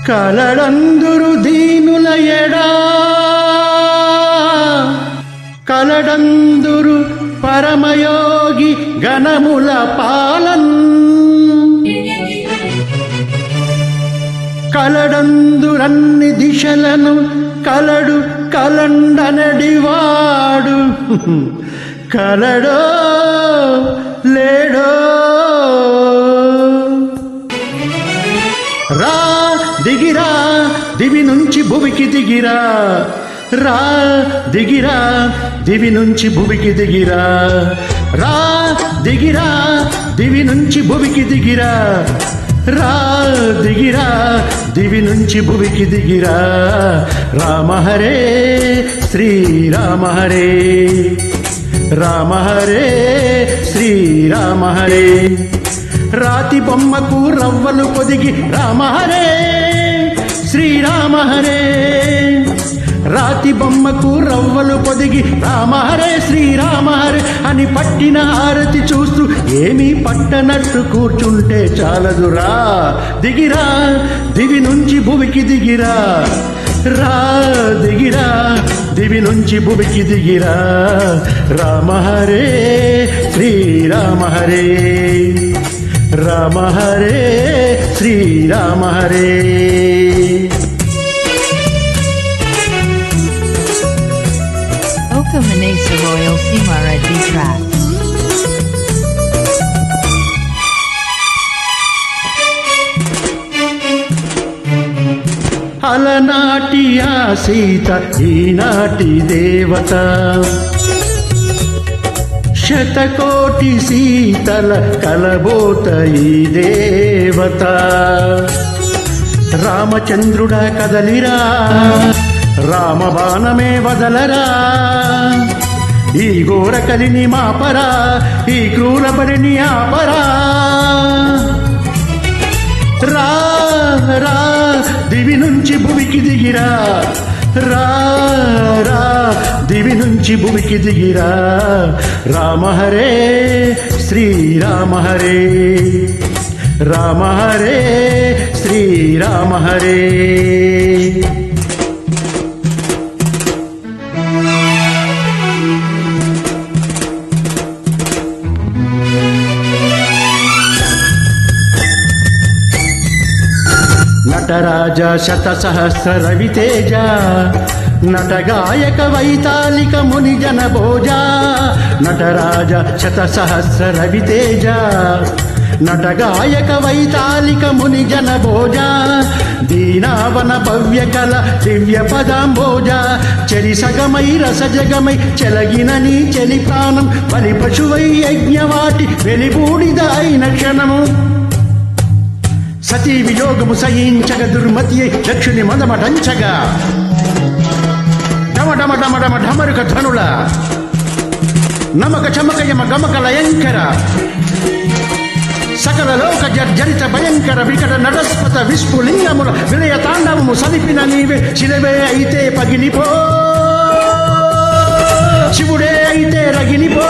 కలడందురు దీనుల ఎడా కలడందురు పరమయోగి గణముల పాలన్ కలడందురన్ని దిశలను కలడు కలండనడివాడు కలడో లేడో రా దిగిరా దివి నుంచి భువికి దిగిరా రా దిగిరా దివి నుంచి భువికి దిగిరా రా దిగిరా దివి నుంచి భువికి దిగిరా రా దిగిరా దివి నుంచి భువికి దిగిరా రామ హరే శ్రీరామ హరే రామ హరే శ్రీరామ హరే రాతి బొమ్మకు రవ్వలు పొదిగి రామ హరే శ్రీరామ హరే రాతి బొమ్మకు రవ్వలు పొదిగి రామ హరే శ్రీరామ హరే అని పట్టిన హారతి చూస్తూ ఏమీ పట్టనట్టు కూర్చుంటే చాలదురా దిగిరా దివి నుంచి భువికి దిగిరా రా దిగిరా దివి నుంచి భువికి దిగిరా Rama Hare Srirama Hare Rama Hare Srirama Hare Oka Manesa Royal Simara D Track. అలనాటి ఆ సీత ఈనాటి దేవత శతకోటి సీతల కలబోత ఈ దేవత రామచంద్రుడా కదలిరా రామబాణమే వదలరా ఈ ఘోర కలిని మాపరా ఈ క్రూర బలిని ఆపరా రా రా దివి నుంచి భువికి దిగిరా రా రా దివి నుంచి భువికి దిగిరా రామ హరే శ్రీరామ హరే రామ హరే శ్రీరామ హరే నటరాజ శత సహస్ర రవితేజ నటగాయక వైతాళిక ముని జన భోజ నటరాజ శత సహస్ర రవితేజ నటగాయక వైతాళిక ముని జన భోజ దీనావన భవ్య కల దివ్య పదాంబోజ చెరి సగమై రసజగమై చెలగిన నీ చెలి ప్రాణం బలి పశువై యజ్ఞవాటి వెలిబూడిద అయిన క్షణము సతీ వియోగము సహించగ దుర్మతి దక్షుని మదమటంచగా డమ డమ డమ డమ ఢమరుక ధనుల నమక చమక యమ గమక లయంకర సకల లోక జర్జరిత భయంకర వికట నడస్పత విస్ఫులింగముల విలయ తాండవము సలిపిన నీవే శిలవే అయితే పగిలిపో శివుడే అయితే రగిలిపో